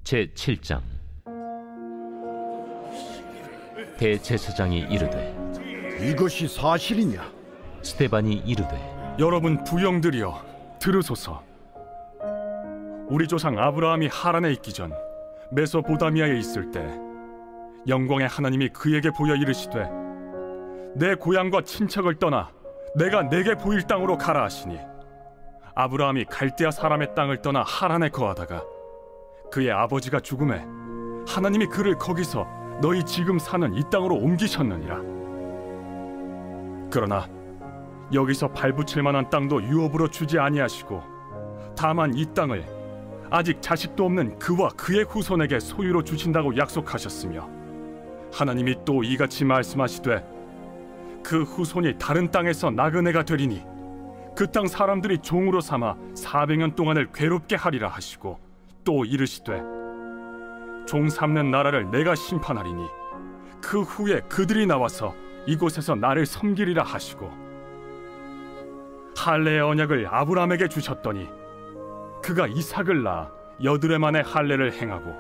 제7장. 대제사장이 이르되 이것이 사실이냐? 스데반이 이르되 여러분 부영들이여 들으소서. 우리 조상 아브라함이 하란에 있기 전 메소보다미아에 있을 때 영광의 하나님이 그에게 보여 이르시되 내 고향과 친척을 떠나 내가 내게 보일 땅으로 가라 하시니, 아브라함이 갈대아 사람의 땅을 떠나 하란에 거하다가 그의 아버지가 죽음에 하나님이 그를 거기서 너희 지금 사는 이 땅으로 옮기셨느니라. 그러나 여기서 발붙일 만한 땅도 유업으로 주지 아니하시고 다만 이 땅을 아직 자식도 없는 그와 그의 후손에게 소유로 주신다고 약속하셨으며, 하나님이 또 이같이 말씀하시되 그 후손이 다른 땅에서 나그네가 되리니 그 땅 사람들이 종으로 삼아 400년 동안을 괴롭게 하리라 하시고, 또 이르시되 종 삼는 나라를 내가 심판하리니 그 후에 그들이 나와서 이곳에서 나를 섬기리라 하시고, 할례의 언약을 아브라함에게 주셨더니 그가 이삭을 낳아 8해 만에 할례를 행하고,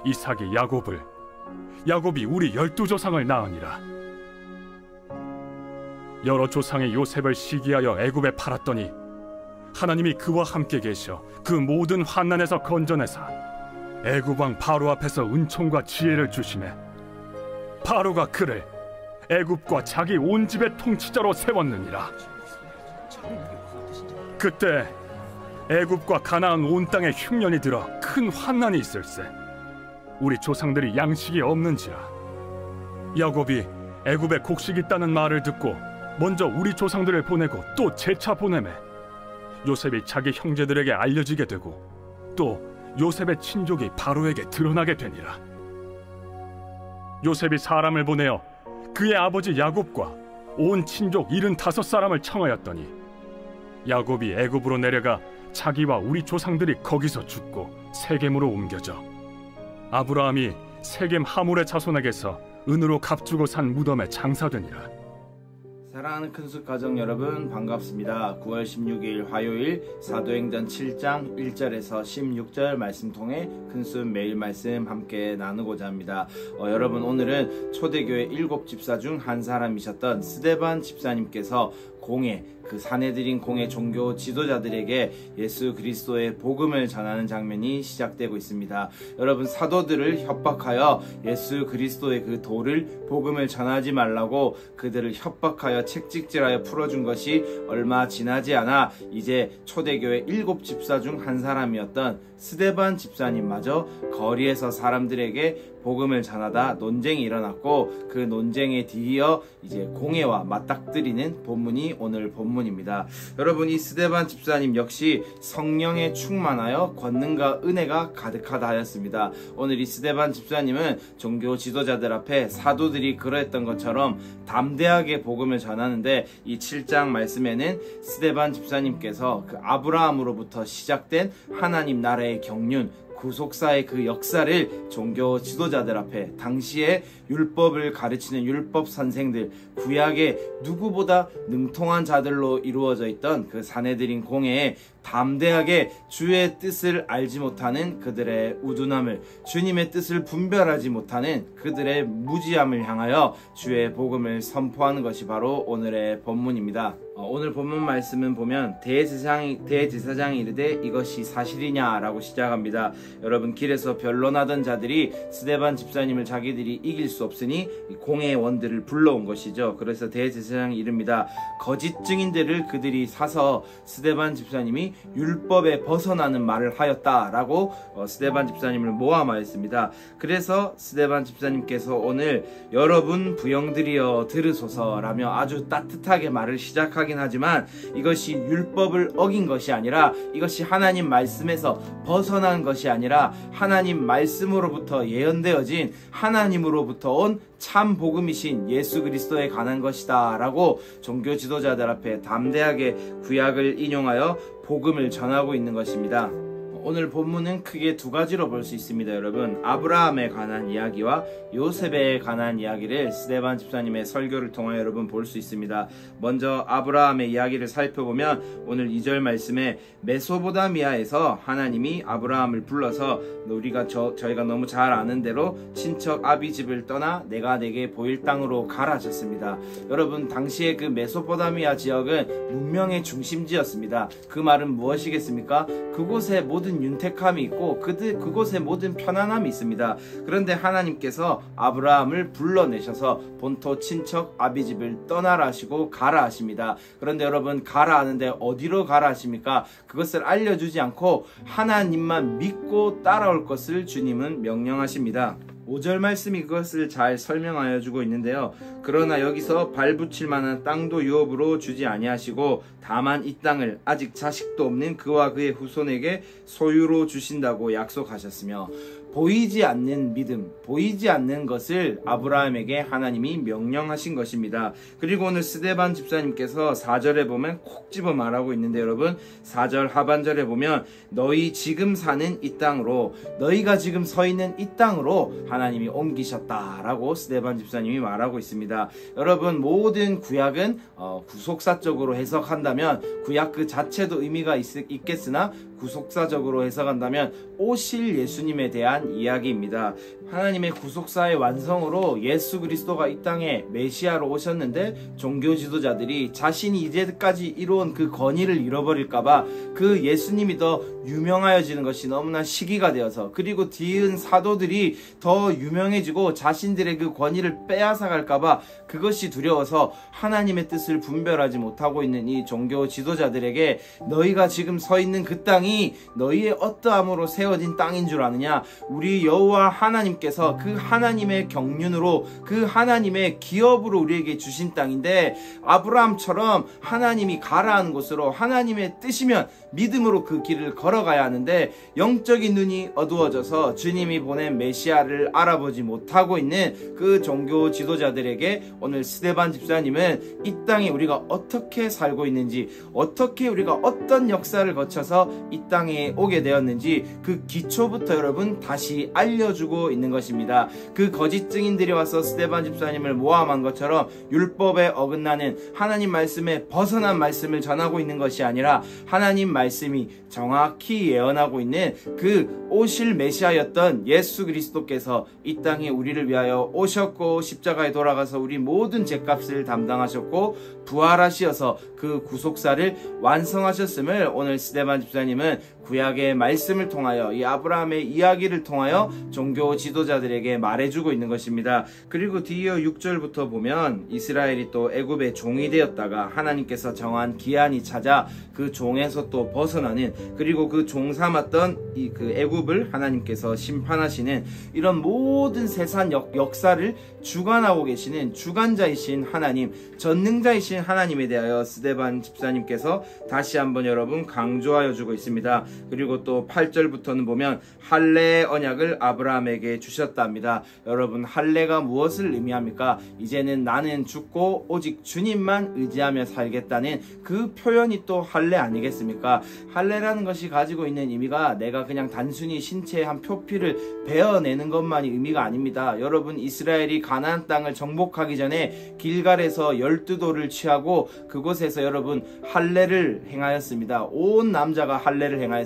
이삭이 야곱을, 야곱이 우리 12조상을 낳으니라. 여러 조상의 요셉을 시기하여 애굽에 팔았더니 하나님이 그와 함께 계셔 그 모든 환난에서 건져내사 애굽 왕 바로 앞에서 은총과 지혜를 주시매, 바로가 그를 애굽과 자기 온 집의 통치자로 세웠느니라. 그때 애굽과 가나안 온 땅에 흉년이 들어 큰 환난이 있을세. 우리 조상들이 양식이 없는지라. 야곱이 애굽에 곡식 있다는 말을 듣고 먼저 우리 조상들을 보내고 또 재차 보내매, 요셉이 자기 형제들에게 알려지게 되고 또 요셉의 친족이 바로에게 드러나게 되니라. 요셉이 사람을 보내어 그의 아버지 야곱과 온 친족 75사람을 청하였더니, 야곱이 애굽으로 내려가 자기와 우리 조상들이 거기서 죽고 세겜으로 옮겨져 아브라함이 세겜 하몰의 자손에게서 은으로 값주고 산 무덤에 장사되니라. 사랑하는 큰숲 가족 여러분, 반갑습니다. 9월 16일 화요일 사도행전 7장 1절에서 16절 말씀 통해 큰숲 매일 말씀 함께 나누고자 합니다. 여러분, 오늘은 초대교회 7집사 중 한 사람이셨던 스데반 집사님께서 그 사내들인 공회 종교 지도자들에게 예수 그리스도의 복음을 전하는 장면이 시작되고 있습니다. 여러분, 사도들을 협박하여 예수 그리스도의 그 도를, 복음을 전하지 말라고 그들을 협박하여 책찍질하여 풀어준 것이 얼마 지나지 않아 이제 초대교회 7집사 중 한 사람이었던 스데반 집사님마저 거리에서 사람들에게 복음을 전하다 논쟁이 일어났고, 그 논쟁에 뒤이어 이제 공회와 맞닥뜨리는 본문이 오늘 본문입니다. 여러분, 이 스데반 집사님 역시 성령에 충만하여 권능과 은혜가 가득하다 하였습니다. 오늘 이 스데반 집사님은 종교 지도자들 앞에 사도들이 그러했던 것처럼 담대하게 복음을 전하는데, 이 7장 말씀에는 스데반 집사님께서 그 아브라함으로부터 시작된 하나님 나라의 경륜, 구속사의 그 역사를 종교 지도자들 앞에, 당시에 율법을 가르치는 율법 선생들, 구약의 누구보다 능통한 자들로 이루어져 있던 그 사내들인 공회에 담대하게 주의 뜻을 알지 못하는 그들의 우둔함을, 주님의 뜻을 분별하지 못하는 그들의 무지함을 향하여 주의 복음을 선포하는 것이 바로 오늘의 본문입니다. 오늘 본문 말씀은 보면 대제사장이 이르되 이것이 사실이냐 라고 시작합니다. 여러분, 길에서 변론하던 자들이 스데반 집사님을 자기들이 이길 수 없으니 공회의 원들을 불러온 것이죠. 그래서 대제사장이 이릅니다. 거짓 증인들을 그들이 사서 스데반 집사님이 율법에 벗어나는 말을 하였다라고 스데반 집사님을 모함하였습니다. 그래서 스데반 집사님께서 오늘 여러분 부영들이여 들으소서라며 아주 따뜻하게 말을 시작하긴 하지만, 이것이 율법을 어긴 것이 아니라, 이것이 하나님 말씀에서 벗어난 것이 아니라 하나님 말씀으로부터 예언되어진 하나님으로부터 온 참 복음이신 예수 그리스도에 관한 것이다 라고 종교 지도자들 앞에 담대하게 구약을 인용하여 복음을 전하고 있는 것입니다. 오늘 본문은 크게 두 가지로 볼 수 있습니다. 여러분, 아브라함에 관한 이야기와 요셉에 관한 이야기를 스데반 집사님의 설교를 통하여 여러분 볼 수 있습니다. 먼저 아브라함의 이야기를 살펴보면 오늘 2절 말씀에 메소보다미아에서 하나님이 아브라함을 불러서 우리가 저희가 너무 잘 아는 대로 친척 아비집을 떠나 내가 내게 보일 땅으로 가라 하셨습니다. 여러분, 당시에 그 메소포타미아 지역은 문명의 중심지였습니다. 그 말은 무엇이겠습니까? 그곳에 모든 윤택함이 있고 그곳에 모든 편안함이 있습니다. 그런데 하나님께서 아브라함을 불러내셔서 본토 친척 아비집을 떠나라 하시고 가라 하십니다. 그런데 여러분, 가라 하는데 어디로 가라 하십니까? 그것을 알려주지 않고 하나님만 믿고 따라올 것을 주님은 명령하십니다. 5절 말씀이 그것을 잘 설명하여 주고 있는데요. 그러나 여기서 발붙일 만한 땅도 유업으로 주지 아니하시고 다만 이 땅을 아직 자식도 없는 그와 그의 후손에게 소유로 주신다고 약속하셨으며, 보이지 않는 믿음, 보이지 않는 것을 아브라함에게 하나님이 명령하신 것입니다. 그리고 오늘 스데반 집사님께서 4절에 보면 콕 집어 말하고 있는데, 여러분 4절 하반절에 보면 너희 지금 사는 이 땅으로, 너희가 지금 서 있는 이 땅으로 하나님이 옮기셨다라고 스데반 집사님이 말하고 있습니다. 여러분, 모든 구약은 구속사적으로 해석한다면 구약 그 자체도 의미가 있겠으나 구속사적으로 해석한다면 오실 예수님에 대한 이야기입니다. 하나님의 구속사의 완성으로 예수 그리스도가 이 땅에 메시아로 오셨는데 종교 지도자들이 자신이 이제까지 이루어온 그 권위를 잃어버릴까봐 그 예수님이 더 유명하여지는 것이 너무나 시기가 되어서, 그리고 뒤은 사도들이 더 유명해지고 자신들의 그 권위를 빼앗아갈까봐 그것이 두려워서 하나님의 뜻을 분별하지 못하고 있는 이 종교 지도자들에게 너희가 지금 서 있는 그 땅이 너희의 어떠함으로 세워진 땅인 줄 아느냐? 우리 여호와 하나님께서 그 하나님의 경륜으로, 그 하나님의 기업으로 우리에게 주신 땅인데, 아브라함처럼 하나님이 가라 하는 곳으로 하나님의 뜻이면 믿음으로 그 길을 걸어가야 하는데, 영적인 눈이 어두워져서 주님이 보낸 메시아를 알아보지 못하고 있는 그 종교 지도자들에게 오늘 스데반 집사님은 이 땅에 우리가 어떻게 살고 있는지, 어떻게 우리가 어떤 역사를 거쳐서 이 땅에 오게 되었는지 그 기초부터 여러분 다시 알려주고 있는 것입니다. 그 거짓 증인들이 와서 스데반 집사님을 모함한 것처럼 율법에 어긋나는 하나님 말씀에 벗어난 말씀을 전하고 있는 것이 아니라 하나님 말씀이 정확히 예언하고 있는 그 오실 메시아였던 예수 그리스도께서 이 땅에 우리를 위하여 오셨고 십자가에 돌아가서 우리 모든 죄값을 담당하셨고 부활하시어서 그 구속사를 완성하셨음을 오늘 스데반 집사님은 구약의 말씀을 통하여, 이 아브라함의 이야기를 통하여 종교 지도자들에게 말해주고 있는 것입니다. 그리고 뒤이어 6절부터 보면 이스라엘이 또 애굽의 종이 되었다가 하나님께서 정한 기한이 찾아 그 종에서 또 벗어나는, 그리고 그 종 삼았던 이 그 애굽을 하나님께서 심판하시는 이런 모든 세상 역사를 주관하고 계시는 주관자이신 하나님, 전능자이신 하나님에 대하여 스데반 집사님께서 다시 한번 여러분 강조하여 주고 있습니다. 그리고 또 8절부터는 보면 할례의 언약을 아브라함에게 주셨답니다. 여러분, 할례가 무엇을 의미합니까? 이제는 나는 죽고 오직 주님만 의지하며 살겠다는 그 표현이 또 할례 아니겠습니까? 할례라는 것이 가지고 있는 의미가 내가 그냥 단순히 신체의 한 표피를 베어내는 것만이 의미가 아닙니다. 여러분, 이스라엘이 가나안 땅을 정복하기 전에 길갈에서 12도를 취하고 그곳에서 여러분 할례를 행하였습니다. 온 남자가 할례를 행하였습니다.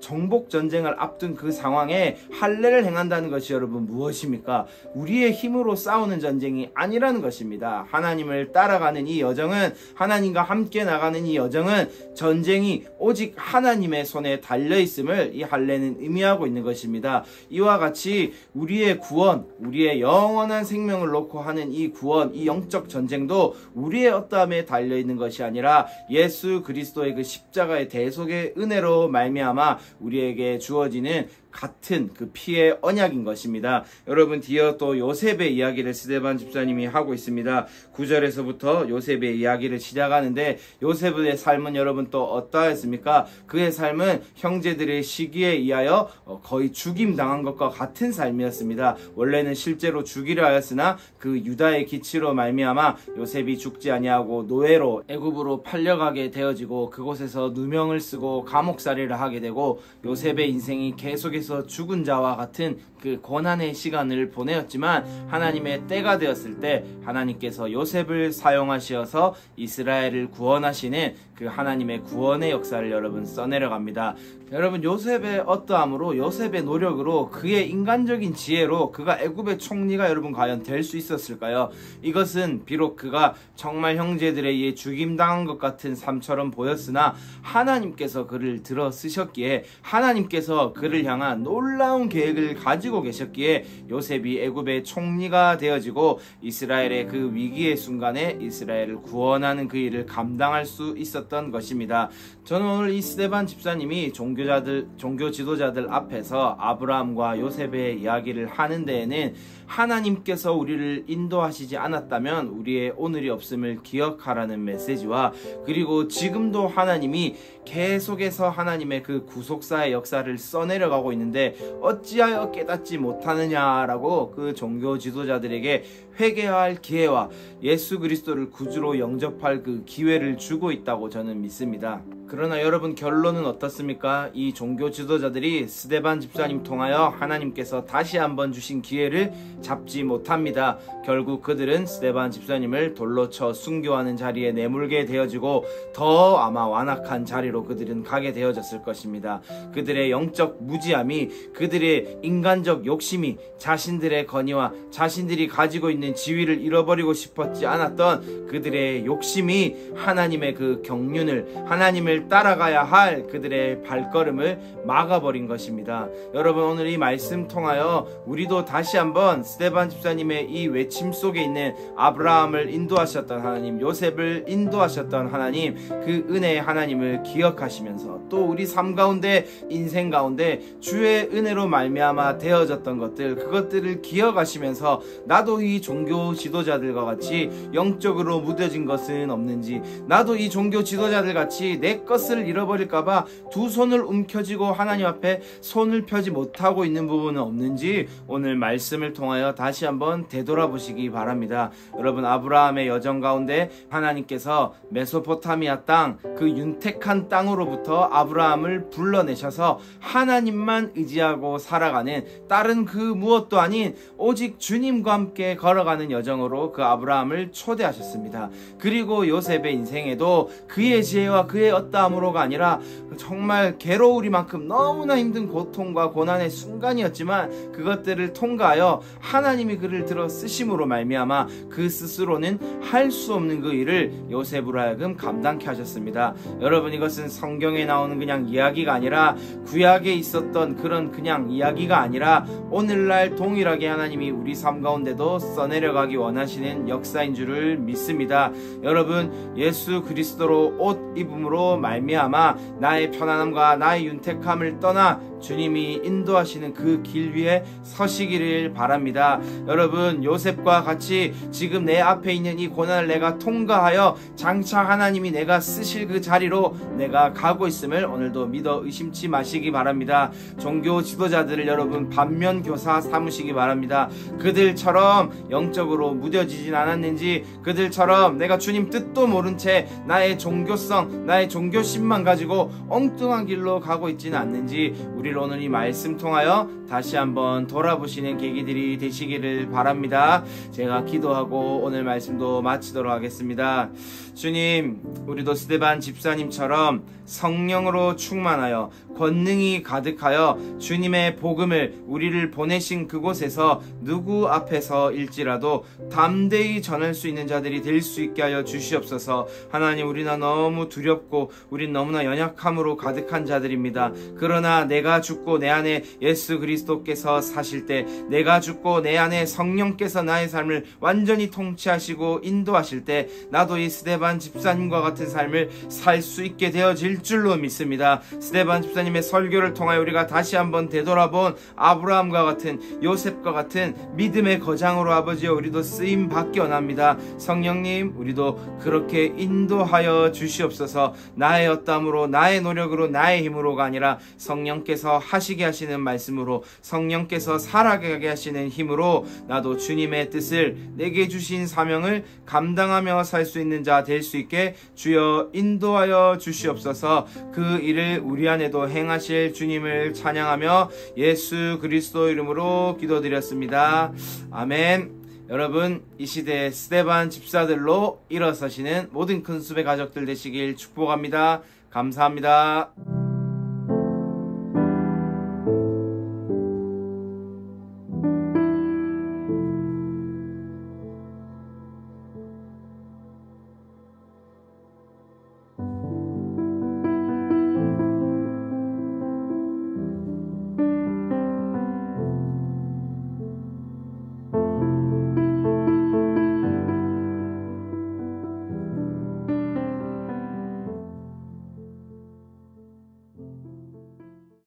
정복 전쟁을 앞둔 그 상황에 할례를 행한다는 것이 여러분 무엇입니까? 우리의 힘으로 싸우는 전쟁이 아니라는 것입니다. 하나님을 따라가는 이 여정은, 하나님과 함께 나가는 이 여정은 전쟁이 오직 하나님의 손에 달려있음을 이 할례는 의미하고 있는 것입니다. 이와 같이 우리의 구원, 우리의 영원한 생명을 놓고 하는 이 구원, 이 영적 전쟁도 우리의 어떠함에 달려있는 것이 아니라 예수 그리스도의 그 십자가의 대속의 은혜로 말미암아 우리에게 주어지는 같은 그 피의 언약인 것입니다. 여러분, 뒤이어 또 요셉의 이야기를 스데반 집사님이 하고 있습니다. 9절에서부터 요셉의 이야기를 시작하는데, 요셉의 삶은 여러분 또 어떠했습니까? 그의 삶은 형제들의 시기에 의하여 거의 죽임당한 것과 같은 삶이었습니다. 원래는 실제로 죽이려 하였으나 그 유다의 기치로 말미암아 요셉이 죽지 아니하고 노예로 애굽으로 팔려가게 되어지고 그곳에서 누명 누명을 쓰고 감옥살이를 하게 되고 요셉의 인생이 계속해서 죽은 자와 같은 그 고난의 시간을 보내었지만 하나님의 때가 되었을 때 하나님께서 요셉을 사용하셔서 이스라엘을 구원하시는 그 하나님의 구원의 역사를 여러분 써내려갑니다. 여러분, 요셉의 어떠함으로, 요셉의 노력으로, 그의 인간적인 지혜로 그가 애굽의 총리가 여러분 과연 될 수 있었을까요? 이것은 비록 그가 정말 형제들에 의해 죽임당한 것 같은 삶처럼 보였으나 하나님께서 그를 들어 쓰셨기에, 하나님께서 그를 향한 놀라운 계획을 가지고 계셨기에 요셉이 애굽의 총리가 되어지고 이스라엘의 그 위기의 순간에 이스라엘을 구원하는 그 일을 감당할 수 있었던 것입니다. 저는 오늘 이 스데반 집사님이 종교 지도자들 앞에서 아브라함과 요셉의 이야기를 하는 데에는 하나님께서 우리를 인도하시지 않았다면 우리의 오늘이 없음을 기억하라는 메시지와, 그리고 지금도 하나님이 계속해서 하나님의 그 구속사의 역사를 써내려가고 있는데 어찌하여 깨닫지 못하느냐라고 그 종교 지도자들에게 회개할 기회와 예수 그리스도를 구주로 영접할 그 기회를 주고 있다고 저는 믿습니다. 그러나 여러분, 결론은 어떻습니까? 이 종교 지도자들이 스데반 집사님 통하여 하나님께서 다시 한번 주신 기회를 잡지 못합니다. 결국 그들은 스데반 집사님을 돌로 쳐 순교하는 자리에 내몰게 되어지고 더 아마 완악한 자리로 그들은 가게 되어졌을 것입니다. 그들의 영적 무지함이, 그들의 인간적 욕심이, 자신들의 건의와 자신들이 가지고 있는 지위를 잃어버리고 싶었지 않았던 그들의 욕심이 하나님의 그 경륜을, 하나님을 따라가야 할 그들의 발걸음을 막아버린 것입니다. 여러분, 오늘 이 말씀 통하여 우리도 다시 한번 스데반 집사님의 이 외침 속에 있는 아브라함을 인도하셨던 하나님, 요셉을 인도하셨던 하나님, 그 은혜의 하나님을 기억하시면서 또 우리 삶 가운데, 인생 가운데 주의 은혜로 말미암아 되어졌던 것들, 그것들을 기억하시면서 나도 이 종교 지도자들과 같이 영적으로 무뎌진 것은 없는지, 나도 이 종교 지도자들 같이 내 것을 잃어버릴까봐 두 손을 움켜쥐고 하나님 앞에 손을 펴지 못하고 있는 부분은 없는지 오늘 말씀을 통하여 다시 한번 되돌아보시기 바랍니다. 여러분, 아브라함의 여정 가운데 하나님께서 메소포타미아 땅, 그 윤택한 땅으로부터 아브라함을 불러내셔서 하나님만 의지하고 살아가는, 다른 그 무엇도 아닌 오직 주님과 함께 걸어가는 여정으로 그 아브라함을 초대하셨습니다. 그리고 요셉의 인생에도 그의 지혜와 그의 어떠함으로가 아니라 정말 괴로우리만큼 너무나 힘든 고통과 고난의 순간이었지만 그것들을 통과하여 하나님이 그를 들어 쓰심으로 말미암아 그 스스로는 할 수 없는 그 일을 요셉으로 하여금 감당케 하셨습니다. 여러분, 이것은 성경에 나오는 그냥 이야기가 아니라, 구약에 있었던 그런 그냥 이야기가 아니라 오늘날 동일하게 하나님이 우리 삶 가운데도 써내려가기 원하시는 역사인 줄을 믿습니다. 여러분, 예수 그리스도로 옷 입음으로 말미암아 나의 편안함과 나의 윤택함을 떠나 주님이 인도하시는 그 길 위에 서시기를 바랍니다. 여러분, 요셉과 같이 지금 내 앞에 있는 이 고난을 내가 통과하여 장차 하나님이 내가 쓰실 그 자리로 내가 가고 있음을 오늘도 믿어 의심치 마시기 바랍니다. 종교 지도자들을 여러분 반면교사 삼으시기 바랍니다. 그들처럼 영적으로 무뎌지진 않았는지, 그들처럼 내가 주님 뜻도 모른 채 나의 종교성, 나의 종교심만 가지고 엉뚱한 길로 가고 있지는 않는지 우리를 오늘 이 말씀 통하여 다시 한번 돌아보시는 계기들이 되시기를 바랍니다. 제가 기도하고 오늘 말씀도 마치도록 하겠습니다. 주님, 우리도 스데반 집사님처럼 성령으로 충만하여 권능이 가득하여 주님의 복음을 우리를 보내신 그곳에서 누구 앞에서일지라도 담대히 전할 수 있는 자들이 될 수 있게 하여 주시옵소서. 하나님, 우리나 너무 두렵고 우린 너무나 연약함으로 가득한 자들입니다. 그러나 내가 죽고 내 안에 예수 그리스도께서 사실 때, 내가 죽고 내 안에 성령께서 나의 삶을 완전히 통치하시고 인도하실 때 나도 이 스데반 집사님과 같은 삶을 살 수 있게 되어질 줄로 믿습니다. 스데반 집사님의 설교를 통하여 우리가 다시 한번 되돌아본 아브라함과 같은, 요셉과 같은 믿음의 거장으로 아버지여 우리도 쓰임 받기 원합니다. 성령님, 우리도 그렇게 인도하여 주시옵소서. 나의 어땀으로, 나의 노력으로, 나의 힘으로가 아니라 성령께서 주님께서 하시게 하시는 말씀으로 성령께서 살아가게 하시는 힘으로 나도 주님의 뜻을 내게 주신 사명을 감당하며 살 수 있는 자 될 수 있게 주여 인도하여 주시옵소서. 그 일을 우리 안에도 행하실 주님을 찬양하며 예수 그리스도 이름으로 기도드렸습니다. 아멘. 여러분, 이 시대의 스데반 집사들로 일어서시는 모든 큰숲의 가족들 되시길 축복합니다. 감사합니다.